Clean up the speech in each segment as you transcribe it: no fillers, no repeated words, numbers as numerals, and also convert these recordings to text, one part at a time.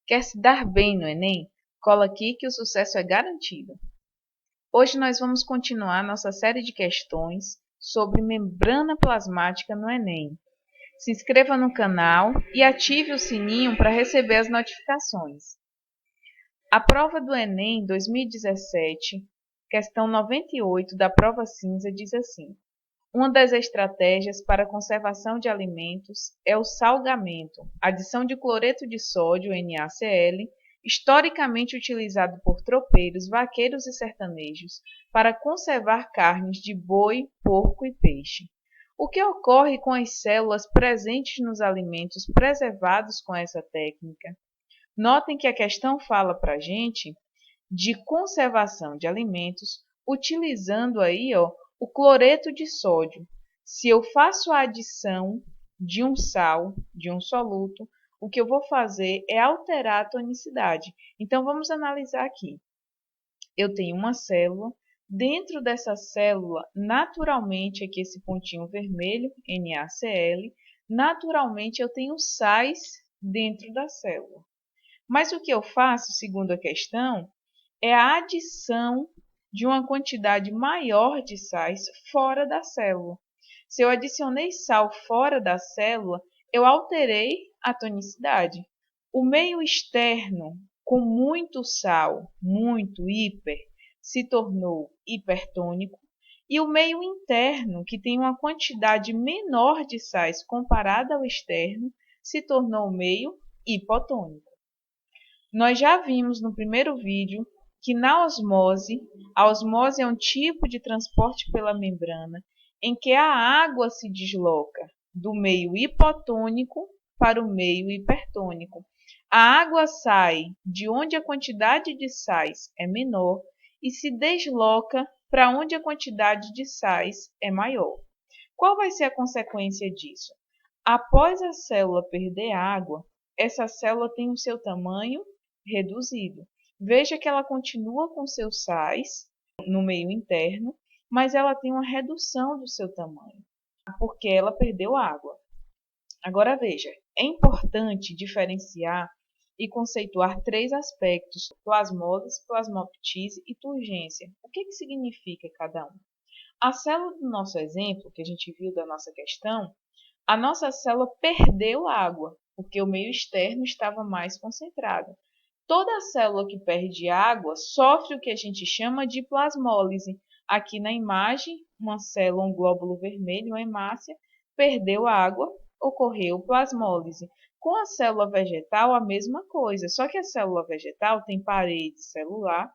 Quer se dar bem no Enem? Cola aqui que o sucesso é garantido. Hoje nós vamos continuar nossa série de questões sobre membrana plasmática no Enem. Se inscreva no canal e ative o sininho para receber as notificações. A prova do Enem 2017, questão 98 da prova cinza, diz assim: uma das estratégias para a conservação de alimentos é o salgamento, adição de cloreto de sódio, NaCl, historicamente utilizado por tropeiros, vaqueiros e sertanejos para conservar carnes de boi, porco e peixe. O que ocorre com as células presentes nos alimentos preservados com essa técnica? Notem que a questão fala para a gente de conservação de alimentos utilizando aí, o cloreto de sódio. Se eu faço a adição de um sal, de um soluto, o que eu vou fazer é alterar a tonicidade. Então, vamos analisar aqui. Eu tenho uma célula. Dentro dessa célula, naturalmente, aqui esse pontinho vermelho, NaCl, naturalmente eu tenho sais dentro da célula. Mas o que eu faço, segundo a questão, é a adição de uma quantidade maior de sais fora da célula. Se eu adicionei sal fora da célula, eu alterei a tonicidade. O meio externo com muito sal, muito hiper, se tornou hipertônico, e o meio interno, que tem uma quantidade menor de sais comparada ao externo, se tornou meio hipotônico. Nós já vimos no primeiro vídeo que na osmose, a osmose é um tipo de transporte pela membrana em que a água se desloca do meio hipotônico para o meio hipertônico. A água sai de onde a quantidade de sais é menor e se desloca para onde a quantidade de sais é maior. Qual vai ser a consequência disso? Após a célula perder água, essa célula tem o seu tamanho reduzido. Veja que ela continua com seus sais no meio interno, mas ela tem uma redução do seu tamanho, porque ela perdeu água. Agora veja, é importante diferenciar e conceituar três aspectos: plasmólise, plasmoptise e turgência. O que significa cada um? A célula do nosso exemplo, que a gente viu da nossa questão, a nossa célula perdeu água, porque o meio externo estava mais concentrado. Toda célula que perde água sofre o que a gente chama de plasmólise. Aqui na imagem, uma célula, um glóbulo vermelho, uma hemácia, perdeu água, ocorreu plasmólise. Com a célula vegetal, a mesma coisa, só que a célula vegetal tem parede celular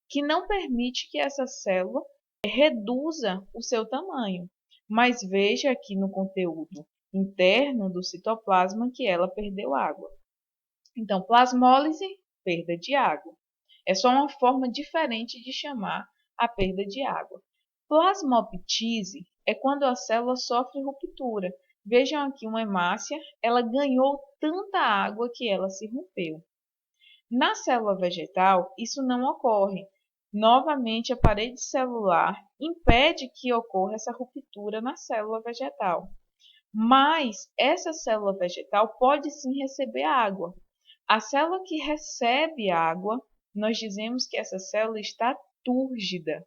que não permite que essa célula reduza o seu tamanho. Mas veja aqui no conteúdo interno do citoplasma que ela perdeu água. Então, plasmólise, perda de água. É só uma forma diferente de chamar a perda de água. Plasmoptise é quando a célula sofre ruptura. Vejam aqui uma hemácia, ela ganhou tanta água que ela se rompeu. Na célula vegetal, isso não ocorre. Novamente, a parede celular impede que ocorra essa ruptura na célula vegetal. Mas essa célula vegetal pode sim receber água. A célula que recebe água, nós dizemos que essa célula está túrgida.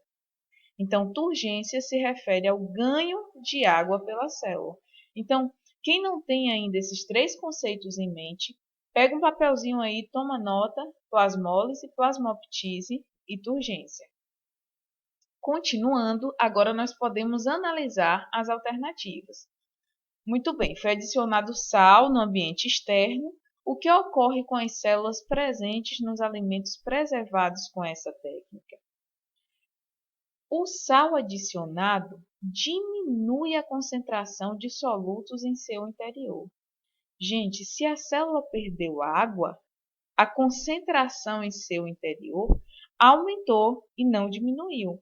Então, turgência se refere ao ganho de água pela célula. Então, quem não tem ainda esses três conceitos em mente, pega um papelzinho aí, toma nota: plasmólise, plasmoptise e turgência. Continuando, agora nós podemos analisar as alternativas. Muito bem, foi adicionado sal no ambiente externo. O que ocorre com as células presentes nos alimentos preservados com essa técnica? O sal adicionado diminui a concentração de solutos em seu interior. Gente, se a célula perdeu água, a concentração em seu interior aumentou e não diminuiu.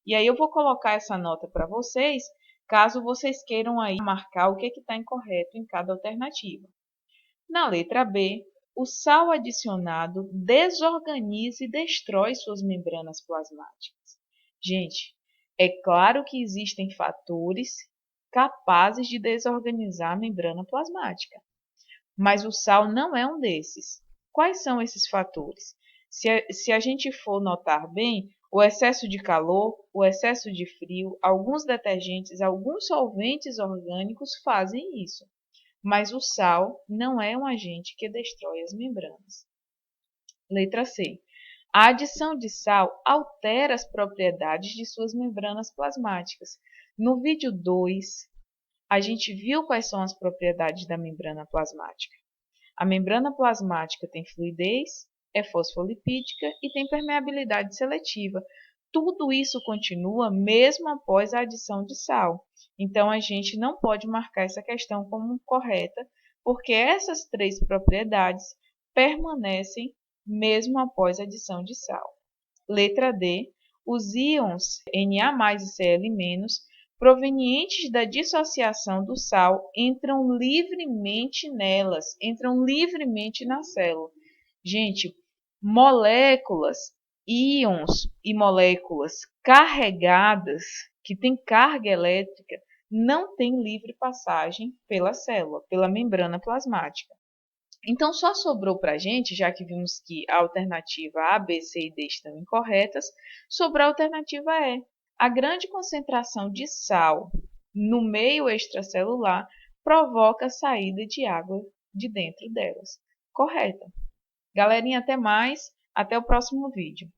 E aí eu vou colocar essa nota para vocês, caso vocês queiram aí marcar o que está incorreto em cada alternativa. Na letra B, o sal adicionado desorganiza e destrói suas membranas plasmáticas. Gente, é claro que existem fatores capazes de desorganizar a membrana plasmática, mas o sal não é um desses. Quais são esses fatores? Se a gente for notar bem, o excesso de calor, o excesso de frio, alguns detergentes, alguns solventes orgânicos fazem isso. Mas o sal não é um agente que destrói as membranas. Letra C. A adição de sal altera as propriedades de suas membranas plasmáticas. No vídeo 2, a gente viu quais são as propriedades da membrana plasmática. A membrana plasmática tem fluidez, é fosfolipídica e tem permeabilidade seletiva. Tudo isso continua mesmo após a adição de sal. Então, a gente não pode marcar essa questão como correta, porque essas três propriedades permanecem mesmo após a adição de sal. Letra D. Os íons Na+ e Cl- provenientes da dissociação do sal entram livremente nelas, entram livremente na célula. Gente, moléculas, íons e moléculas carregadas, que têm carga elétrica, não têm livre passagem pela célula, pela membrana plasmática. Então, só sobrou para a gente, já que vimos que a alternativa A, B, C e D estão incorretas, sobrou a alternativa E. A grande concentração de sal no meio extracelular provoca a saída de água de dentro delas. Correta. Galerinha, até mais. Até o próximo vídeo.